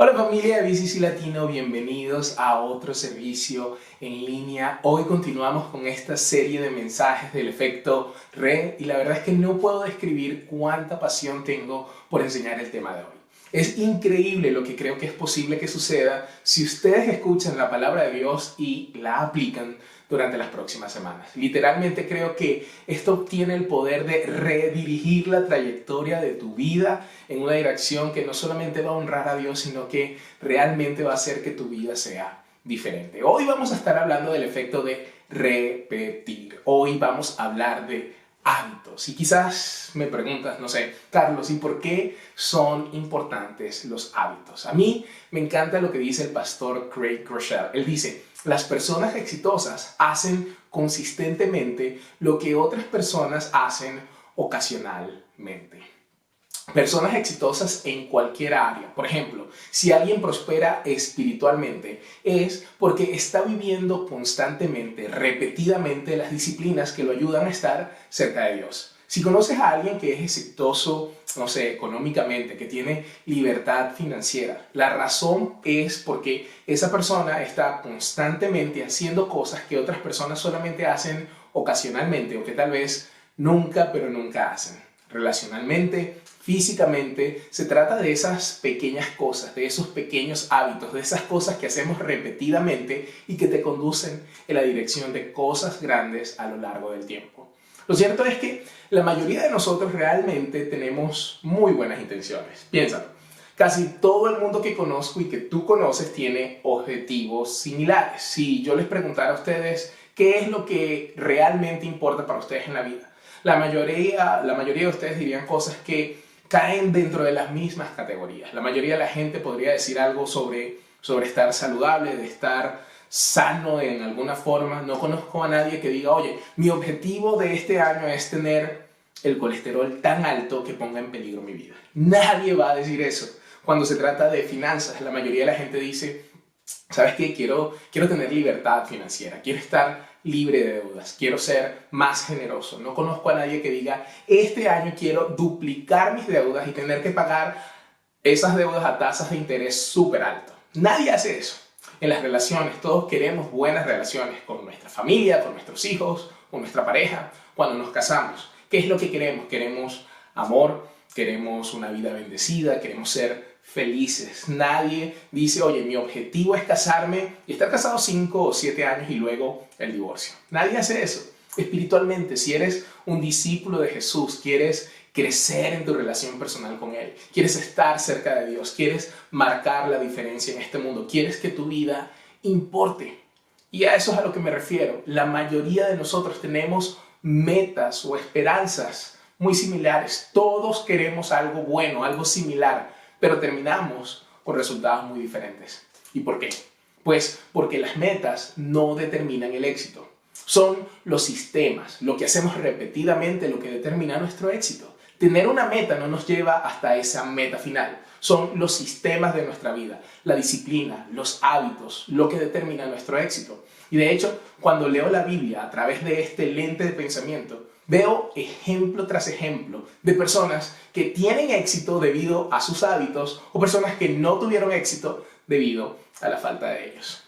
Hola familia de BCC Latino, bienvenidos a otro servicio en línea. Hoy continuamos con esta serie de mensajes del efecto RE y la verdad es que no puedo describir cuánta pasión tengo por enseñar el tema de hoy. Es increíble lo que creo que es posible que suceda si ustedes escuchan la palabra de Dios y la aplican durante las próximas semanas. Literalmente creo que esto tiene el poder de redirigir la trayectoria de tu vida en una dirección que no solamente va a honrar a Dios, sino que realmente va a hacer que tu vida sea diferente. Hoy vamos a estar hablando del efecto de repetir. Hoy vamos a hablar de hábitos. Y quizás me preguntas, no sé, Carlos, ¿y por qué son importantes los hábitos? A mí me encanta lo que dice el pastor Craig Groeschel. Él dice: las personas exitosas hacen consistentemente lo que otras personas hacen ocasionalmente. Personas exitosas en cualquier área. Por ejemplo, si alguien prospera espiritualmente, es porque está viviendo constantemente, repetidamente, las disciplinas que lo ayudan a estar cerca de Dios. Si conoces a alguien que es exitoso, no sé, económicamente, que tiene libertad financiera, la razón es porque esa persona está constantemente haciendo cosas que otras personas solamente hacen ocasionalmente o que tal vez nunca, pero nunca hacen. Relacionalmente, físicamente, se trata de esas pequeñas cosas, de esos pequeños hábitos, de esas cosas que hacemos repetidamente y que te conducen en la dirección de cosas grandes a lo largo del tiempo. Lo cierto es que la mayoría de nosotros realmente tenemos muy buenas intenciones. Piénsalo, casi todo el mundo que conozco y que tú conoces tiene objetivos similares. Si yo les preguntara a ustedes qué es lo que realmente importa para ustedes en la vida, la mayoría de ustedes dirían cosas que caen dentro de las mismas categorías. La mayoría de la gente podría decir algo sobre estar saludable, de estar sano en alguna forma. No conozco a nadie que diga: oye, mi objetivo de este año es tener el colesterol tan alto que ponga en peligro mi vida. Nadie va a decir eso. Cuando se trata de finanzas, la mayoría de la gente dice: ¿sabes qué? Quiero tener libertad financiera, quiero estar libre de deudas, quiero ser más generoso. No conozco a nadie que diga: este año quiero duplicar mis deudas y tener que pagar esas deudas a tasas de interés súper alto. Nadie hace eso. En las relaciones, todos queremos buenas relaciones con nuestra familia, con nuestros hijos, con nuestra pareja. Cuando nos casamos, ¿qué es lo que queremos? Queremos amor, queremos una vida bendecida, queremos ser felices. Nadie dice: oye, mi objetivo es casarme y estar casado 5 o 7 años y luego el divorcio. Nadie hace eso. Espiritualmente, si eres un discípulo de Jesús, quieres crecer en tu relación personal con Él, quieres estar cerca de Dios, quieres marcar la diferencia en este mundo, quieres que tu vida importe. Y a eso es a lo que me refiero. La mayoría de nosotros tenemos metas o esperanzas muy similares. Todos queremos algo bueno, algo similar, pero terminamos con resultados muy diferentes. ¿Y por qué? Pues porque las metas no determinan el éxito. Son los sistemas, lo que hacemos repetidamente, lo que determina nuestro éxito. Tener una meta no nos lleva hasta esa meta final. Son los sistemas de nuestra vida, la disciplina, los hábitos, lo que determina nuestro éxito. Y de hecho, cuando leo la Biblia a través de este lente de pensamiento, veo ejemplo tras ejemplo de personas que tienen éxito debido a sus hábitos o personas que no tuvieron éxito debido a la falta de ellos.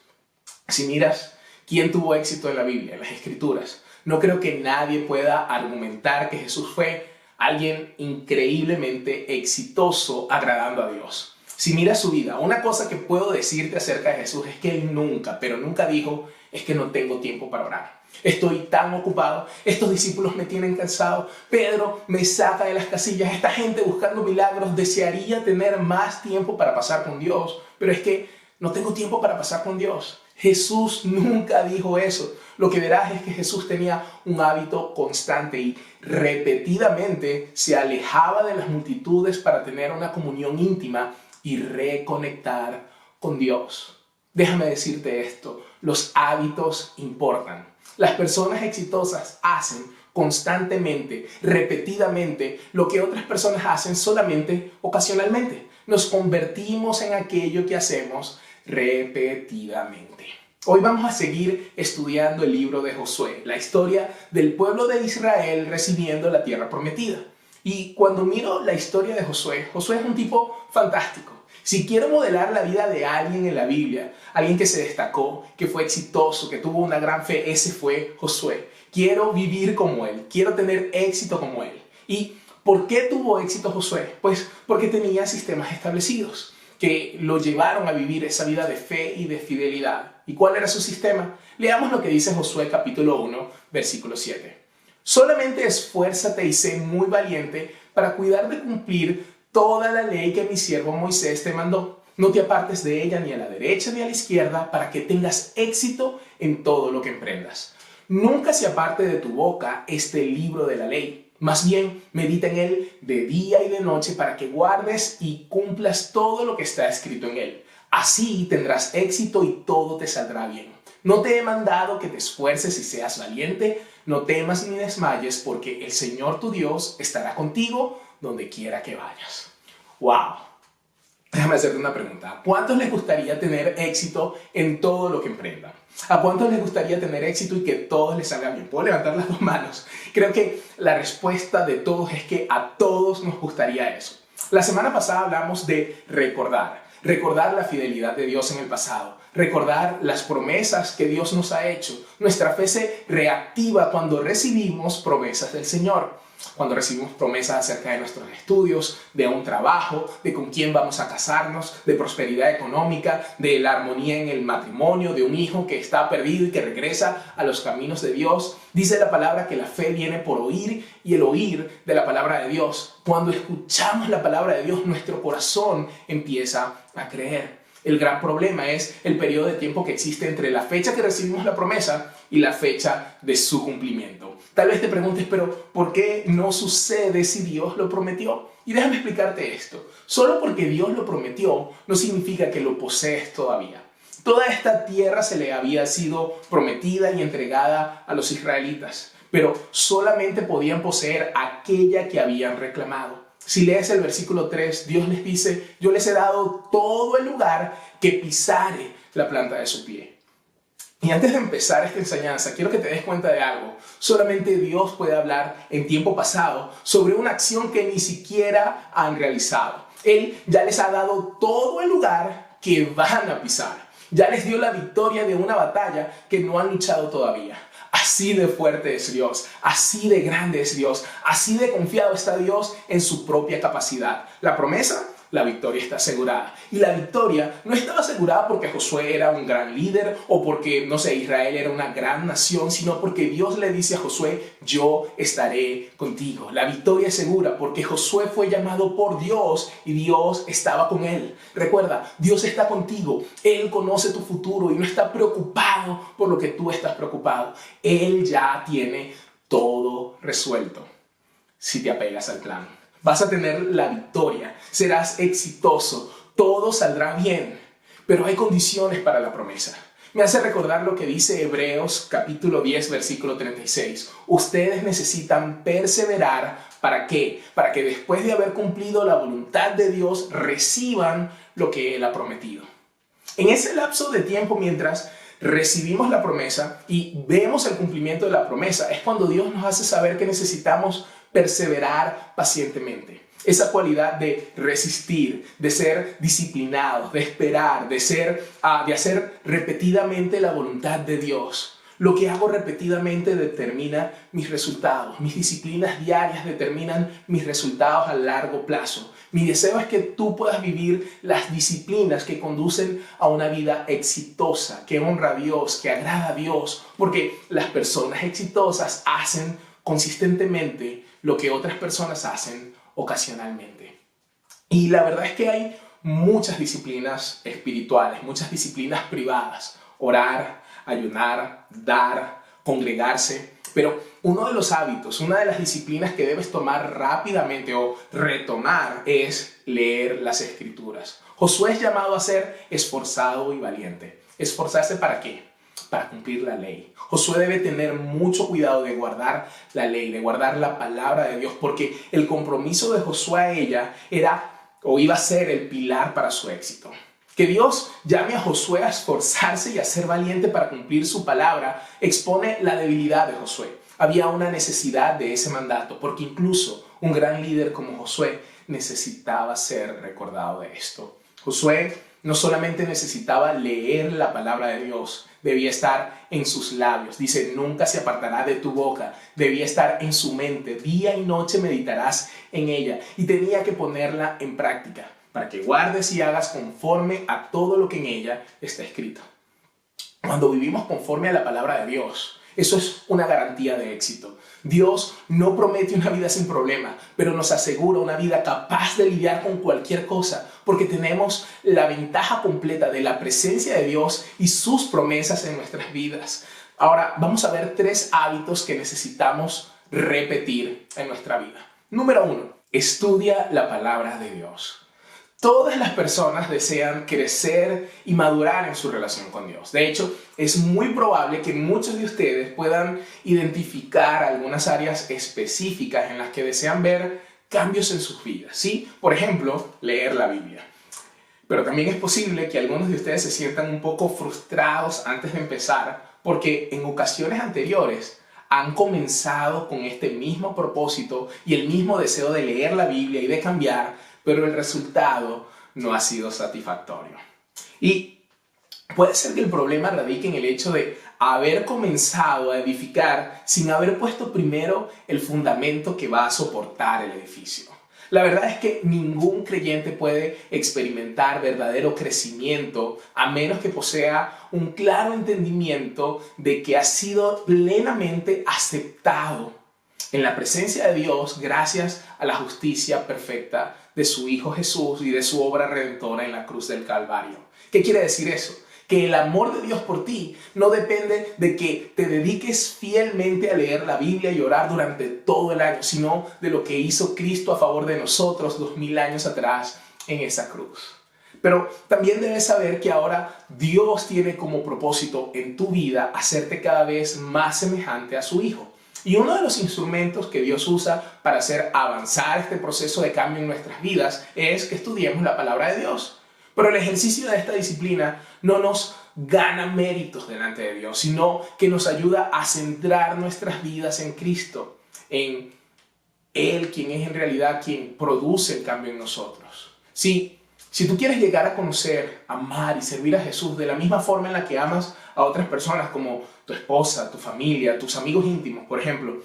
Si miras quién tuvo éxito en la Biblia, en las Escrituras, no creo que nadie pueda argumentar que Jesús fue alguien increíblemente exitoso agradando a Dios. Si miras su vida, una cosa que puedo decirte acerca de Jesús es que Él nunca, pero nunca dijo: es que no tengo tiempo para orar. Estoy tan ocupado, estos discípulos me tienen cansado, Pedro me saca de las casillas, esta gente buscando milagros, desearía tener más tiempo para pasar con Dios, pero es que no tengo tiempo para pasar con Dios. Jesús nunca dijo eso. Lo que verás es que Jesús tenía un hábito constante y repetidamente se alejaba de las multitudes para tener una comunión íntima y reconectar con Dios. Déjame decirte esto: los hábitos importan. Las personas exitosas hacen constantemente, repetidamente, lo que otras personas hacen solamente ocasionalmente. Nos convertimos en aquello que hacemos repetidamente. Hoy vamos a seguir estudiando el libro de Josué, la historia del pueblo de Israel recibiendo la tierra prometida. Y cuando miro la historia de Josué, Josué es un tipo fantástico. Si quiero modelar la vida de alguien en la Biblia, alguien que se destacó, que fue exitoso, que tuvo una gran fe, ese fue Josué. Quiero vivir como él, quiero tener éxito como él. ¿Y por qué tuvo éxito Josué? Pues porque tenía sistemas establecidos que lo llevaron a vivir esa vida de fe y de fidelidad. ¿Y cuál era su sistema? Leamos lo que dice Josué capítulo 1, versículo 7. Solamente esfuérzate y sé muy valiente para cuidar de cumplir toda la ley que mi siervo Moisés te mandó. No te apartes de ella ni a la derecha ni a la izquierda para que tengas éxito en todo lo que emprendas. Nunca se aparte de tu boca este libro de la ley. Más bien, medita en él de día y de noche para que guardes y cumplas todo lo que está escrito en él. Así tendrás éxito y todo te saldrá bien. No te he mandado que te esfuerces y seas valiente, no temas ni desmayes, porque el Señor tu Dios estará contigo donde quiera que vayas. ¡Wow! Déjame hacerte una pregunta. ¿A cuántos les gustaría tener éxito en todo lo que emprendan? ¿A cuántos les gustaría tener éxito y que todos les salga bien? ¿Puedo levantar las dos manos? Creo que la respuesta de todos es que a todos nos gustaría eso. La semana pasada hablamos de recordar la fidelidad de Dios en el pasado, recordar las promesas que Dios nos ha hecho. Nuestra fe se reactiva cuando recibimos promesas del Señor. Cuando recibimos promesas acerca de nuestros estudios, de un trabajo, de con quién vamos a casarnos, de prosperidad económica, de la armonía en el matrimonio, de un hijo que está perdido y que regresa a los caminos de Dios. Dice la palabra que la fe viene por oír y el oír de la palabra de Dios. Cuando escuchamos la palabra de Dios, nuestro corazón empieza a creer. El gran problema es el periodo de tiempo que existe entre la fecha que recibimos la promesa y la fecha de su cumplimiento. Tal vez te preguntes, pero ¿por qué no sucede si Dios lo prometió? Y déjame explicarte esto. Solo porque Dios lo prometió no significa que lo posees todavía. Toda esta tierra se le había sido prometida y entregada a los israelitas, pero solamente podían poseer aquella que habían reclamado. Si lees el versículo 3, Dios les dice, yo les he dado todo el lugar que pisare la planta de su pie. Y antes de empezar esta enseñanza, quiero que te des cuenta de algo. Solamente Dios puede hablar en tiempo pasado sobre una acción que ni siquiera han realizado. Él ya les ha dado todo el lugar que van a pisar. Ya les dio la victoria de una batalla que no han luchado todavía. Así de fuerte es Dios, así de grande es Dios, así de confiado está Dios en su propia capacidad. La promesa, la victoria está asegurada. Y la victoria no estaba asegurada porque Josué era un gran líder o porque, no sé, Israel era una gran nación, sino porque Dios le dice a Josué, yo estaré contigo. La victoria es segura porque Josué fue llamado por Dios y Dios estaba con él. Recuerda, Dios está contigo. Él conoce tu futuro y no está preocupado por lo que tú estás preocupado. Él ya tiene todo resuelto si te apegas al plan. Vas a tener la victoria, serás exitoso, todo saldrá bien, pero hay condiciones para la promesa. Me hace recordar lo que dice Hebreos capítulo 10, versículo 36. Ustedes necesitan perseverar, ¿para qué? Para que después de haber cumplido la voluntad de Dios, reciban lo que Él ha prometido. En ese lapso de tiempo, mientras recibimos la promesa y vemos el cumplimiento de la promesa, es cuando Dios nos hace saber que necesitamos perseverar pacientemente. Esa cualidad de resistir, de ser disciplinados, de esperar, de hacer repetidamente la voluntad de Dios. Lo que hago repetidamente determina mis resultados. Mis disciplinas diarias determinan mis resultados a largo plazo. Mi deseo es que tú puedas vivir las disciplinas que conducen a una vida exitosa, que honra a Dios, que agrada a Dios, porque las personas exitosas hacen consistentemente lo que otras personas hacen ocasionalmente. Y la verdad es que hay muchas disciplinas espirituales, muchas disciplinas privadas. Orar, ayunar, dar, congregarse. Pero uno de los hábitos, una de las disciplinas que debes tomar rápidamente o retomar es leer las Escrituras. Josué es llamado a ser esforzado y valiente. ¿Esforzarse para qué? Para cumplir la ley. Josué debe tener mucho cuidado de guardar la ley, de guardar la palabra de Dios, porque el compromiso de Josué a ella iba a ser el pilar para su éxito. Que Dios llame a Josué a esforzarse y a ser valiente para cumplir su palabra expone la debilidad de Josué. Había una necesidad de ese mandato, porque incluso un gran líder como Josué necesitaba ser recordado de esto. Josué no solamente necesitaba leer la palabra de Dios, debía estar en sus labios. Dice, nunca se apartará de tu boca, debía estar en su mente. Día y noche meditarás en ella y tenía que ponerla en práctica para que guardes y hagas conforme a todo lo que en ella está escrito. Cuando vivimos conforme a la palabra de Dios, eso es una garantía de éxito. Dios no promete una vida sin problema, pero nos asegura una vida capaz de lidiar con cualquier cosa, porque tenemos la ventaja completa de la presencia de Dios y sus promesas en nuestras vidas. Ahora, vamos a ver 3 hábitos que necesitamos repetir en nuestra vida. Número 1, estudia la palabra de Dios. Todas las personas desean crecer y madurar en su relación con Dios. De hecho, es muy probable que muchos de ustedes puedan identificar algunas áreas específicas en las que desean ver cambios en sus vidas. ¿Sí? Por ejemplo, leer la Biblia. Pero también es posible que algunos de ustedes se sientan un poco frustrados antes de empezar porque en ocasiones anteriores han comenzado con este mismo propósito y el mismo deseo de leer la Biblia y de cambiar, pero el resultado no ha sido satisfactorio. Y puede ser que el problema radique en el hecho de haber comenzado a edificar sin haber puesto primero el fundamento que va a soportar el edificio. La verdad es que ningún creyente puede experimentar verdadero crecimiento a menos que posea un claro entendimiento de que ha sido plenamente aceptado en la presencia de Dios gracias a la justicia perfecta de su Hijo Jesús y de su obra redentora en la cruz del Calvario. ¿Qué quiere decir eso? Que el amor de Dios por ti no depende de que te dediques fielmente a leer la Biblia y orar durante todo el año, sino de lo que hizo Cristo a favor de nosotros 2000 años atrás en esa cruz. Pero también debes saber que ahora Dios tiene como propósito en tu vida hacerte cada vez más semejante a su Hijo. Y uno de los instrumentos que Dios usa para hacer avanzar este proceso de cambio en nuestras vidas es que estudiemos la palabra de Dios. Pero el ejercicio de esta disciplina no nos gana méritos delante de Dios, sino que nos ayuda a centrar nuestras vidas en Cristo, en Él, quien es en realidad quien produce el cambio en nosotros. Si tú quieres llegar a conocer, amar y servir a Jesús de la misma forma en la que amas a otras personas como tu esposa, tu familia, tus amigos íntimos, por ejemplo,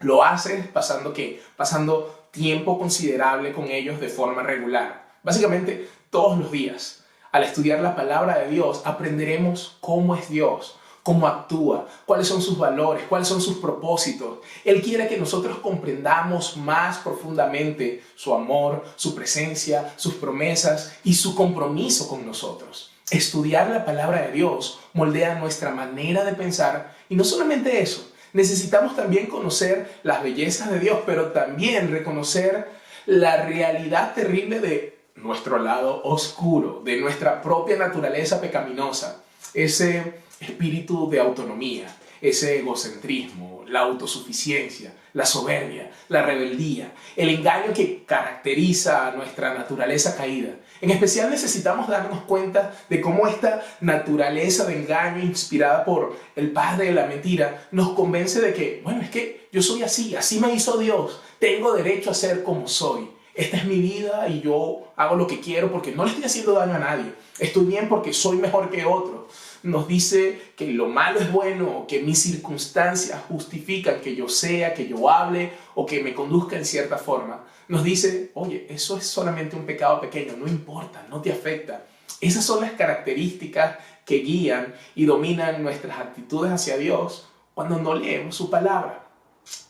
lo haces pasando tiempo considerable con ellos de forma regular. Básicamente todos los días. Al estudiar la palabra de Dios aprenderemos cómo es Dios, cómo actúa, cuáles son sus valores, cuáles son sus propósitos. Él quiere que nosotros comprendamos más profundamente su amor, su presencia, sus promesas y su compromiso con nosotros. Estudiar la palabra de Dios moldea nuestra manera de pensar y no solamente eso, necesitamos también conocer las bellezas de Dios, pero también reconocer la realidad terrible de nuestro lado oscuro, de nuestra propia naturaleza pecaminosa, ese espíritu de autonomía, ese egocentrismo, la autosuficiencia, la soberbia, la rebeldía, el engaño que caracteriza a nuestra naturaleza caída. En especial necesitamos darnos cuenta de cómo esta naturaleza de engaño inspirada por el padre de la mentira nos convence de que, bueno, es que yo soy así me hizo Dios, tengo derecho a ser como soy. Esta es mi vida y yo hago lo que quiero porque no le estoy haciendo daño a nadie. Estoy bien porque soy mejor que otro. Nos dice que lo malo es bueno, que mis circunstancias justifican que yo sea, que yo hable o que me conduzca en cierta forma. Nos dice, oye, eso es solamente un pecado pequeño, no importa, no te afecta. Esas son las características que guían y dominan nuestras actitudes hacia Dios cuando no leemos su palabra.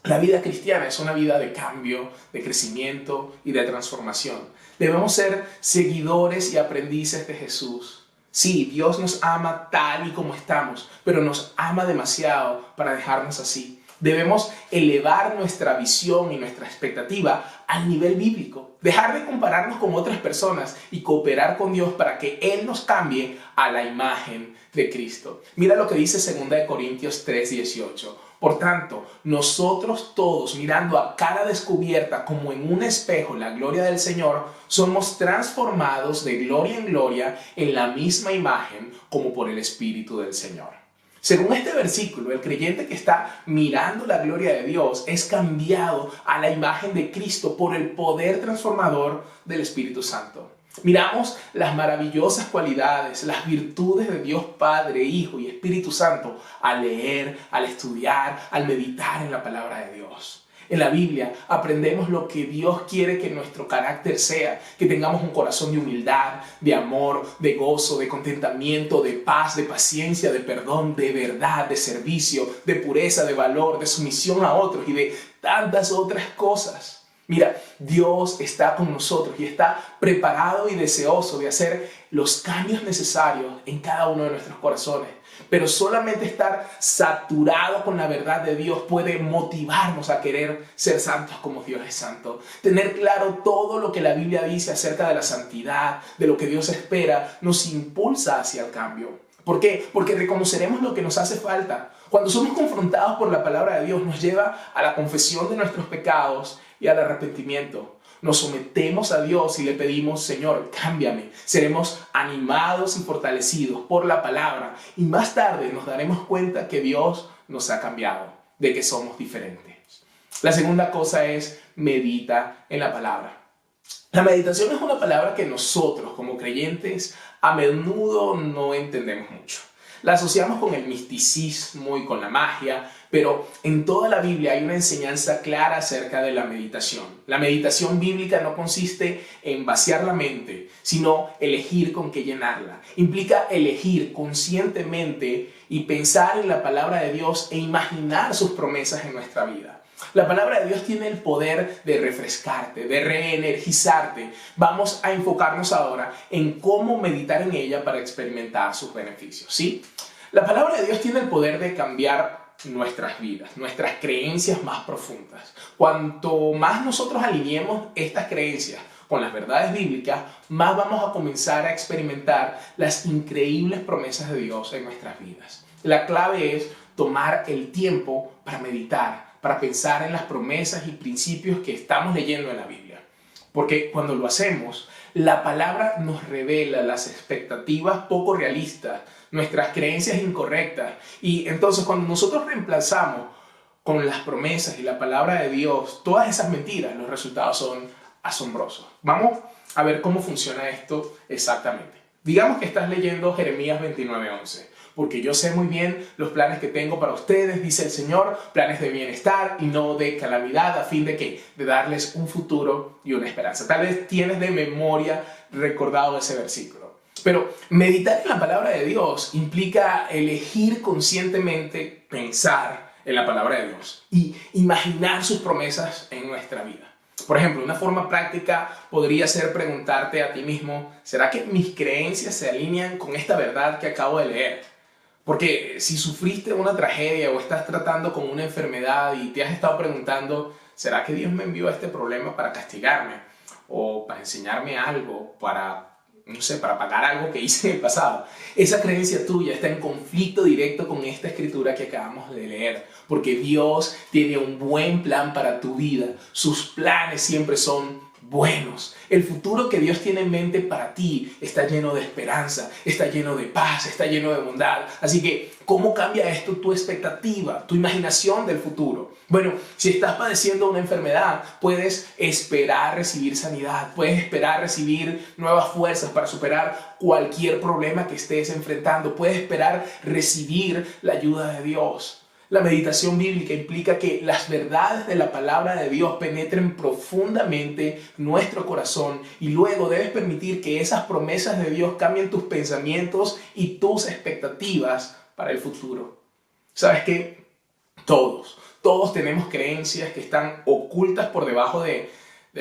La vida cristiana es una vida de cambio, de crecimiento y de transformación. Debemos ser seguidores y aprendices de Jesús. Sí, Dios nos ama tal y como estamos, pero nos ama demasiado para dejarnos así. Debemos elevar nuestra visión y nuestra expectativa al nivel bíblico. Dejar de compararnos con otras personas y cooperar con Dios para que Él nos cambie a la imagen de Cristo. Mira lo que dice 2 Corintios 3:18. Por tanto, nosotros todos, mirando a cara descubierta como en un espejo la gloria del Señor, somos transformados de gloria en gloria en la misma imagen como por el Espíritu del Señor. Según este versículo, el creyente que está mirando la gloria de Dios es cambiado a la imagen de Cristo por el poder transformador del Espíritu Santo. Miramos las maravillosas cualidades, las virtudes de Dios Padre, Hijo y Espíritu Santo al leer, al estudiar, al meditar en la palabra de Dios. En la Biblia aprendemos lo que Dios quiere que nuestro carácter sea, que tengamos un corazón de humildad, de amor, de gozo, de contentamiento, de paz, de paciencia, de perdón, de verdad, de servicio, de pureza, de valor, de sumisión a otros y de tantas otras cosas. Mira, Dios está con nosotros y está preparado y deseoso de hacer los cambios necesarios en cada uno de nuestros corazones. Pero solamente estar saturado con la verdad de Dios puede motivarnos a querer ser santos como Dios es santo. Tener claro todo lo que la Biblia dice acerca de la santidad, de lo que Dios espera, nos impulsa hacia el cambio. ¿Por qué? Porque reconoceremos lo que nos hace falta. Cuando somos confrontados por la palabra de Dios, nos lleva a la confesión de nuestros pecados y al arrepentimiento. Nos sometemos a Dios y le pedimos, Señor, cámbiame. Seremos animados y fortalecidos por la palabra y más tarde nos daremos cuenta que Dios nos ha cambiado, de que somos diferentes. La segunda cosa es medita en la palabra. La meditación es una palabra que nosotros como creyentes a menudo no entendemos mucho. La asociamos con el misticismo y con la magia, pero en toda la Biblia hay una enseñanza clara acerca de la meditación. La meditación bíblica no consiste en vaciar la mente, sino elegir con qué llenarla. Implica elegir conscientemente y pensar en la palabra de Dios e imaginar sus promesas en nuestra vida. La palabra de Dios tiene el poder de refrescarte, de reenergizarte. Vamos a enfocarnos ahora en cómo meditar en ella para experimentar sus beneficios, ¿sí? La palabra de Dios tiene el poder de cambiar nuestras vidas, nuestras creencias más profundas. Cuanto más nosotros alineemos estas creencias con las verdades bíblicas, más vamos a comenzar a experimentar las increíbles promesas de Dios en nuestras vidas. La clave es tomar el tiempo para meditar, para pensar en las promesas y principios que estamos leyendo en la Biblia. Porque cuando lo hacemos, la palabra nos revela las expectativas poco realistas, nuestras creencias incorrectas. Y entonces cuando nosotros reemplazamos con las promesas y la palabra de Dios todas esas mentiras, los resultados son asombrosos. Vamos a ver cómo funciona esto exactamente. Digamos que estás leyendo Jeremías 29:11. Porque yo sé muy bien los planes que tengo para ustedes, dice el Señor, planes de bienestar y no de calamidad, a fin de ¿qué? De darles un futuro y una esperanza. Tal vez tienes de memoria recordado ese versículo. Pero meditar en la palabra de Dios implica elegir conscientemente pensar en la palabra de Dios y imaginar sus promesas en nuestra vida. Por ejemplo, una forma práctica podría ser preguntarte a ti mismo, ¿será que mis creencias se alinean con esta verdad que acabo de leer? Porque si sufriste una tragedia o estás tratando con una enfermedad y te has estado preguntando, ¿será que Dios me envió este problema para castigarme? O para enseñarme algo, para pagar algo que hice en el pasado. Esa creencia tuya está en conflicto directo con esta escritura que acabamos de leer. Porque Dios tiene un buen plan para tu vida. Sus planes siempre son buenos. El futuro que Dios tiene en mente para ti está lleno de esperanza, está lleno de paz, está lleno de bondad. Así que, ¿cómo cambia esto tu expectativa, tu imaginación del futuro? Bueno, si estás padeciendo una enfermedad, puedes esperar recibir sanidad, puedes esperar recibir nuevas fuerzas para superar cualquier problema que estés enfrentando, puedes esperar recibir la ayuda de Dios. La meditación bíblica implica que las verdades de la palabra de Dios penetren profundamente nuestro corazón y luego debes permitir que esas promesas de Dios cambien tus pensamientos y tus expectativas para el futuro. ¿Sabes qué? Todos tenemos creencias que están ocultas por debajo de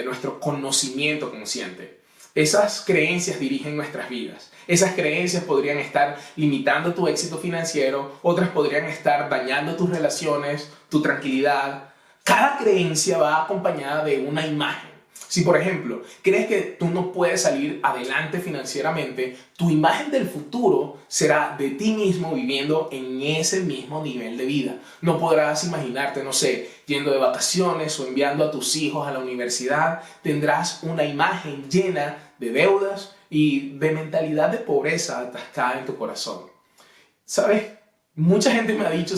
nuestro conocimiento consciente. Esas creencias dirigen nuestras vidas. Esas creencias podrían estar limitando tu éxito financiero, otras podrían estar dañando tus relaciones, tu tranquilidad. Cada creencia va acompañada de una imagen. Si, por ejemplo, crees que tú no puedes salir adelante financieramente, tu imagen del futuro será de ti mismo viviendo en ese mismo nivel de vida. No podrás imaginarte, yendo de vacaciones o enviando a tus hijos a la universidad. Tendrás una imagen llena de deudas y de mentalidad de pobreza atascada en tu corazón. ¿Sabes? Mucha gente me ha dicho,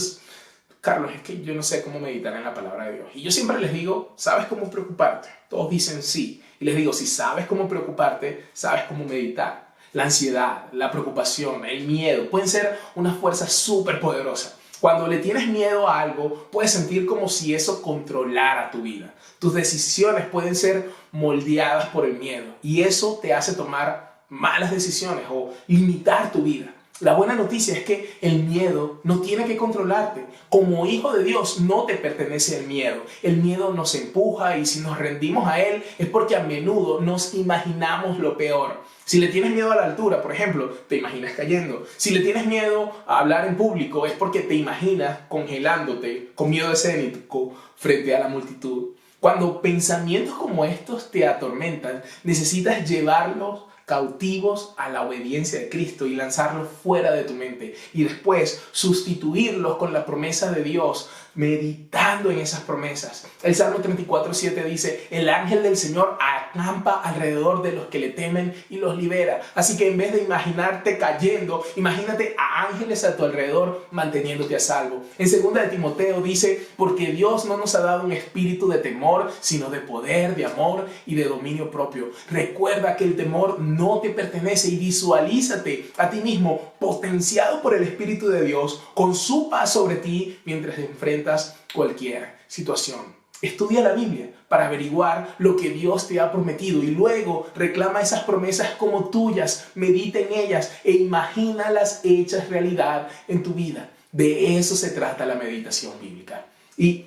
Carlos, es que yo no sé cómo meditar en la palabra de Dios. Y yo siempre les digo, ¿sabes cómo preocuparte? Todos dicen sí. Y les digo, si sabes cómo preocuparte, sabes cómo meditar. La ansiedad, la preocupación, el miedo pueden ser una fuerza súper poderosa. Cuando le tienes miedo a algo, puedes sentir como si eso controlara tu vida. Tus decisiones pueden ser moldeadas por el miedo y eso te hace tomar malas decisiones o limitar tu vida. La buena noticia es que el miedo no tiene que controlarte. Como hijo de Dios no te pertenece el miedo. El miedo nos empuja y si nos rendimos a él es porque a menudo nos imaginamos lo peor. Si le tienes miedo a la altura, por ejemplo, te imaginas cayendo. Si le tienes miedo a hablar en público es porque te imaginas congelándote con miedo escénico frente a la multitud. Cuando pensamientos como estos te atormentan, necesitas llevarlos cautivos a la obediencia de Cristo y lanzarlos fuera de tu mente y después sustituirlos con la promesa de Dios, meditando en esas promesas. El Salmo 34:7 dice, el ángel del Señor acampa alrededor de los que le temen y los libera. Así que en vez de imaginarte cayendo, imagínate a ángeles a tu alrededor manteniéndote a salvo. En 2 de Timoteo dice, porque Dios no nos ha dado un espíritu de temor, sino de poder, de amor y de dominio propio. Recuerda que el temor no te pertenece y visualízate a ti mismo potenciado por el Espíritu de Dios con su paz sobre ti mientras enfrentas cualquier situación. Estudia la Biblia para averiguar lo que Dios te ha prometido y luego reclama esas promesas como tuyas, medita en ellas e imagínalas hechas realidad en tu vida. De eso se trata la meditación bíblica. Y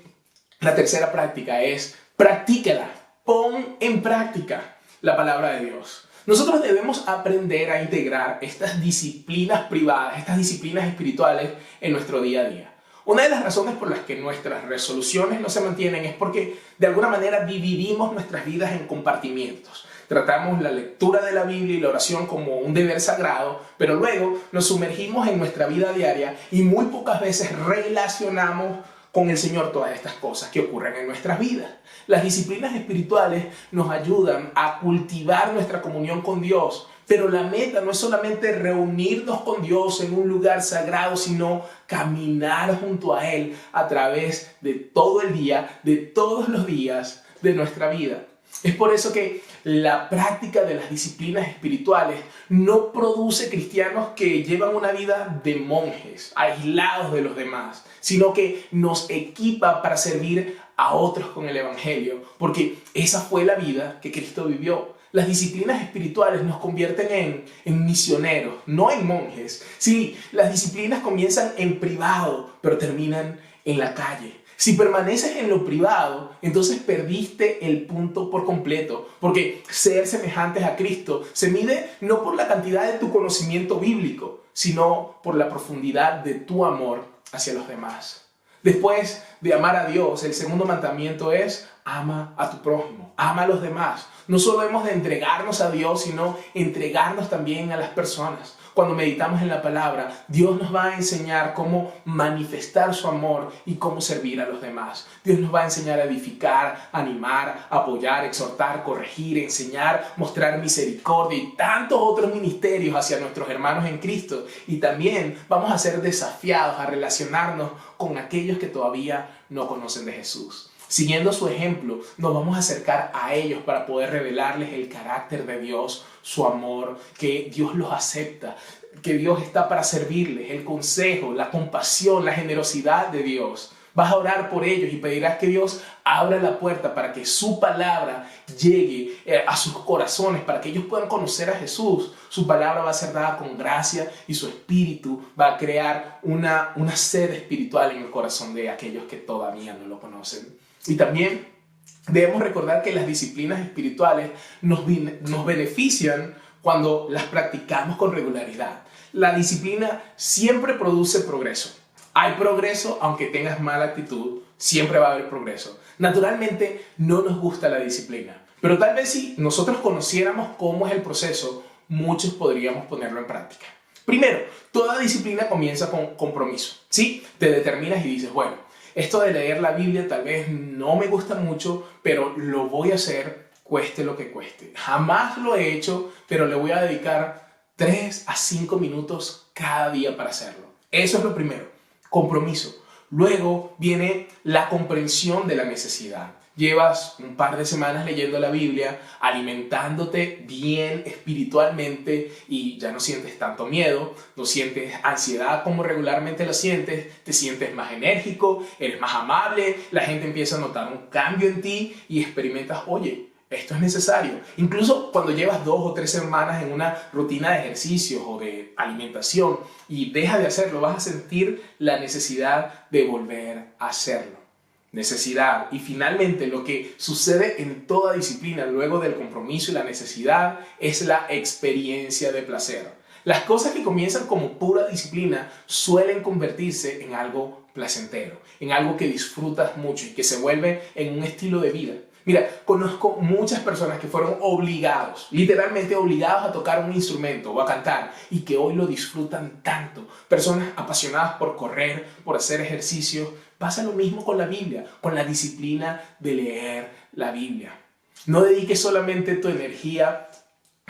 la tercera práctica es practícala, pon en práctica la palabra de Dios. Nosotros debemos aprender a integrar estas disciplinas privadas, estas disciplinas espirituales en nuestro día a día. Una de las razones por las que nuestras resoluciones no se mantienen es porque de alguna manera dividimos nuestras vidas en compartimientos. Tratamos la lectura de la Biblia y la oración como un deber sagrado, pero luego nos sumergimos en nuestra vida diaria y muy pocas veces relacionamos con el Señor todas estas cosas que ocurren en nuestras vidas. Las disciplinas espirituales nos ayudan a cultivar nuestra comunión con Dios, pero la meta no es solamente reunirnos con Dios en un lugar sagrado, sino caminar junto a Él a través de todo el día, de todos los días de nuestra vida. Es por eso que la práctica de las disciplinas espirituales no produce cristianos que llevan una vida de monjes, aislados de los demás, sino que nos equipa para servir a otros con el Evangelio, porque esa fue la vida que Cristo vivió. Las disciplinas espirituales nos convierten en misioneros, no en monjes. Sí, las disciplinas comienzan en privado, pero terminan en la calle. Si permaneces en lo privado, entonces perdiste el punto por completo, porque ser semejantes a Cristo se mide no por la cantidad de tu conocimiento bíblico, sino por la profundidad de tu amor hacia los demás. Después de amar a Dios, el segundo mandamiento es ama a tu prójimo, ama a los demás. No solo hemos de entregarnos a Dios, sino entregarnos también a las personas. Cuando meditamos en la palabra, Dios nos va a enseñar cómo manifestar su amor y cómo servir a los demás. Dios nos va a enseñar a edificar, animar, apoyar, exhortar, corregir, enseñar, mostrar misericordia y tantos otros ministerios hacia nuestros hermanos en Cristo. Y también vamos a ser desafiados a relacionarnos con aquellos que todavía no conocen de Jesús. Siguiendo su ejemplo, nos vamos a acercar a ellos para poder revelarles el carácter de Dios, su amor, que Dios los acepta, que Dios está para servirles, el consejo, la compasión, la generosidad de Dios. Vas a orar por ellos y pedirás que Dios abra la puerta para que su palabra llegue a sus corazones, para que ellos puedan conocer a Jesús. Su palabra va a ser dada con gracia y su espíritu va a crear una sed espiritual en el corazón de aquellos que todavía no lo conocen. Y también debemos recordar que las disciplinas espirituales nos benefician cuando las practicamos con regularidad. La disciplina siempre produce progreso. Hay progreso, aunque tengas mala actitud, siempre va a haber progreso. Naturalmente no nos gusta la disciplina, pero tal vez si nosotros conociéramos cómo es el proceso, muchos podríamos ponerlo en práctica. Primero, toda disciplina comienza con compromiso. ¿Sí? Te determinas y dices, bueno, esto de leer la Biblia tal vez no me gusta mucho, pero lo voy a hacer cueste lo que cueste. Jamás lo he hecho, pero le voy a dedicar 3 a 5 minutos cada día para hacerlo. Eso es lo primero, compromiso. Luego viene la comprensión de la necesidad. Llevas un par de semanas leyendo la Biblia, alimentándote bien espiritualmente y ya no sientes tanto miedo, no sientes ansiedad como regularmente lo sientes, te sientes más enérgico, eres más amable, la gente empieza a notar un cambio en ti y experimentas, oye, esto es necesario. Incluso cuando llevas 2 o 3 semanas en una rutina de ejercicios o de alimentación y dejas de hacerlo, vas a sentir la necesidad de volver a hacerlo. Necesidad. Y finalmente lo que sucede en toda disciplina luego del compromiso y la necesidad es la experiencia de placer. Las cosas que comienzan como pura disciplina suelen convertirse en algo placentero, en algo que disfrutas mucho y que se vuelve en un estilo de vida. Mira, conozco muchas personas que fueron obligados, literalmente obligados a tocar un instrumento o a cantar y que hoy lo disfrutan tanto. Personas apasionadas por correr, por hacer ejercicio. Pasa lo mismo con la Biblia, con la disciplina de leer la Biblia. No dediques solamente tu energía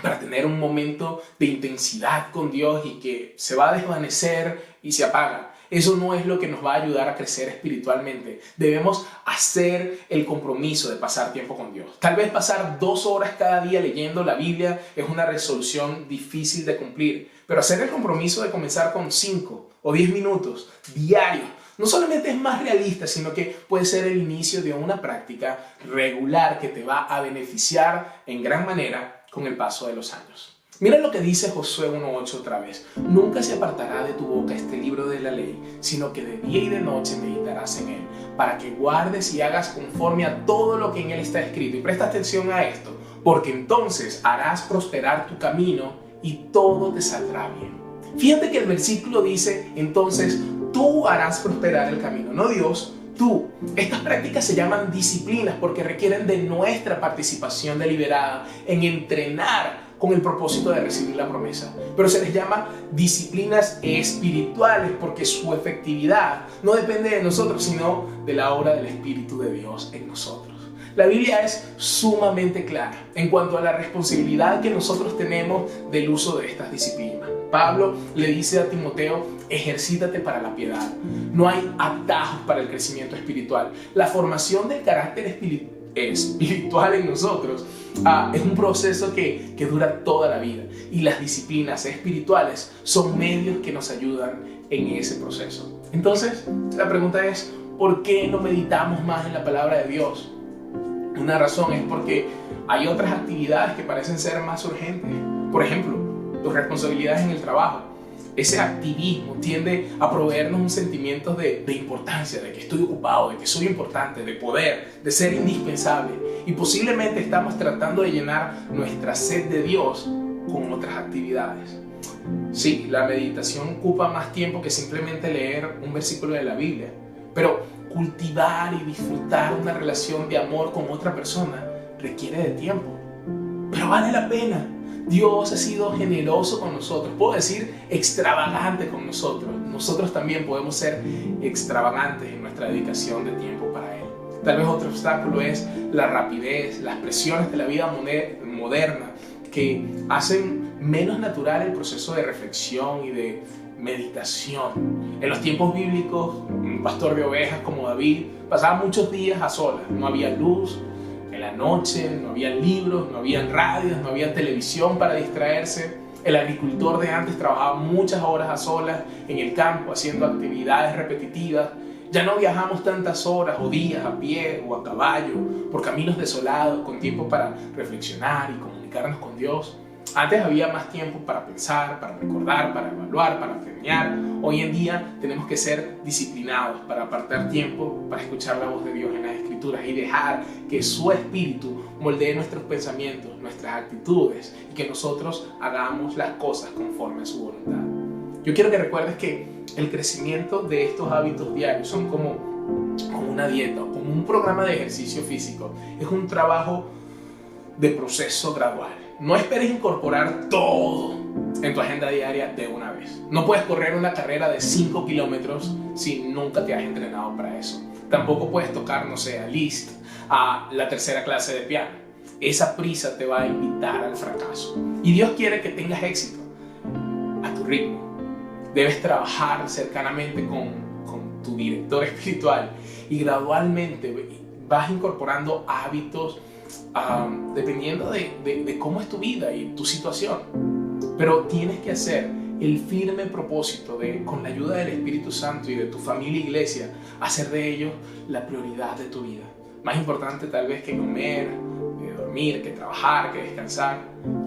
para tener un momento de intensidad con Dios y que se va a desvanecer y se apaga. Eso no es lo que nos va a ayudar a crecer espiritualmente. Debemos hacer el compromiso de pasar tiempo con Dios. Tal vez pasar 2 horas cada día leyendo la Biblia es una resolución difícil de cumplir, pero hacer el compromiso de comenzar con 5 o 10 minutos diarios no solamente es más realista, sino que puede ser el inicio de una práctica regular que te va a beneficiar en gran manera con el paso de los años. Mira lo que dice Josué 1:8 otra vez. Nunca se apartará de tu boca este libro de la ley, sino que de día y de noche meditarás en él, para que guardes y hagas conforme a todo lo que en él está escrito. Y presta atención a esto, porque entonces harás prosperar tu camino y todo te saldrá bien. Fíjate que el versículo dice, entonces tú harás prosperar el camino, no Dios, tú. Estas prácticas se llaman disciplinas porque requieren de nuestra participación deliberada en entrenar con el propósito de recibir la promesa. Pero se les llama disciplinas espirituales porque su efectividad no depende de nosotros, sino de la obra del Espíritu de Dios en nosotros. La Biblia es sumamente clara en cuanto a la responsabilidad que nosotros tenemos del uso de estas disciplinas. Pablo le dice a Timoteo, ejercítate para la piedad. No hay atajos para el crecimiento espiritual. La formación del carácter espiritual en nosotros es un proceso que dura toda la vida. Y las disciplinas espirituales son medios que nos ayudan en ese proceso. Entonces, la pregunta es, ¿por qué no meditamos más en la palabra de Dios? Una razón es porque hay otras actividades que parecen ser más urgentes. Por ejemplo, tus responsabilidades en el trabajo. Ese activismo tiende a proveernos un sentimiento de importancia, de que estoy ocupado, de que soy importante, de poder, de ser indispensable. Y posiblemente estamos tratando de llenar nuestra sed de Dios con otras actividades. Sí, la meditación ocupa más tiempo que simplemente leer un versículo de la Biblia, pero cultivar y disfrutar una relación de amor con otra persona requiere de tiempo, pero vale la pena. Dios ha sido generoso con nosotros, puedo decir extravagante con nosotros. Nosotros también podemos ser extravagantes en nuestra dedicación de tiempo para Él. Tal vez otro obstáculo es la rapidez, las presiones de la vida moderna que hacen menos natural el proceso de reflexión y de meditación. En los tiempos bíblicos, un pastor de ovejas como David pasaba muchos días a solas, no había luz en la noche, no había libros, no había radios, no había televisión para distraerse. El agricultor de antes trabajaba muchas horas a solas en el campo haciendo actividades repetitivas. Ya no viajamos tantas horas o días a pie o a caballo por caminos desolados con tiempo para reflexionar y comunicarnos con Dios. Antes había más tiempo para pensar, para recordar, para evaluar, para planear. Hoy en día tenemos que ser disciplinados para apartar tiempo para escuchar la voz de Dios en las Escrituras y dejar que su Espíritu moldee nuestros pensamientos, nuestras actitudes y que nosotros hagamos las cosas conforme a su voluntad. Yo quiero que recuerdes que el crecimiento de estos hábitos diarios son como una dieta o como un programa de ejercicio físico. Es un trabajo de proceso gradual. No esperes incorporar todo en tu agenda diaria de una vez. No puedes correr una carrera de 5 kilómetros si nunca te has entrenado para eso. Tampoco puedes tocar, no sé, a Liszt, a la tercera clase de piano. Esa prisa te va a invitar al fracaso. Y Dios quiere que tengas éxito a tu ritmo. Debes trabajar cercanamente con tu director espiritual y gradualmente vas incorporando hábitos dependiendo de cómo es tu vida y tu situación. Pero tienes que hacer el firme propósito de, con la ayuda del Espíritu Santo y de tu familia e iglesia, hacer de ellos la prioridad de tu vida. Más importante tal vez que comer, que dormir, que trabajar, que descansar.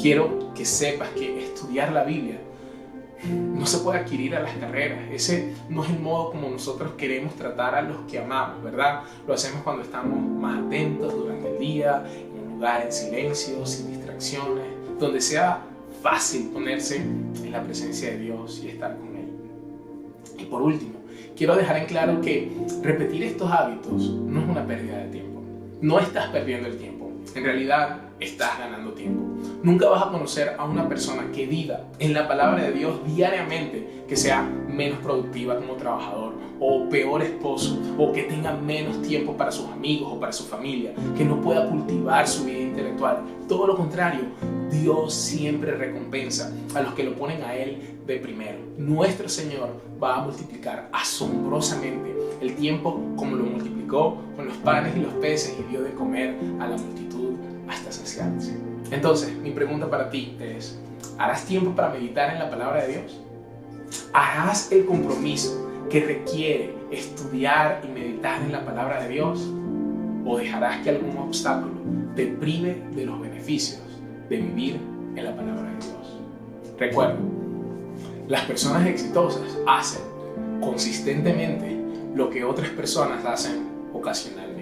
Quiero que sepas que estudiar la Biblia no se puede adquirir a las carreras. Ese no es el modo como nosotros queremos tratar a los que amamos, ¿verdad? Lo hacemos cuando estamos más atentos durante el día, en un lugar en silencio, sin distracciones, donde sea fácil ponerse en la presencia de Dios y estar con Él. Y por último, quiero dejar en claro que repetir estos hábitos no es una pérdida de tiempo. No estás perdiendo el tiempo. En realidad, estás ganando tiempo. Nunca vas a conocer a una persona que viva en la palabra de Dios diariamente, que sea menos productiva como trabajador, o peor esposo, o que tenga menos tiempo para sus amigos o para su familia, que no pueda cultivar su vida intelectual. Todo lo contrario, Dios siempre recompensa a los que lo ponen a Él de primero. Nuestro Señor va a multiplicar asombrosamente el tiempo como lo multiplicó con los panes y los peces y dio de comer a la multitud hasta saciarse. Entonces, mi pregunta para ti es: ¿harás tiempo para meditar en la palabra de Dios? ¿Harás el compromiso que requiere estudiar y meditar en la palabra de Dios? ¿O dejarás que algún obstáculo te prive de los beneficios de vivir en la palabra de Dios? Recuerda, las personas exitosas hacen consistentemente lo que otras personas hacen ocasionalmente.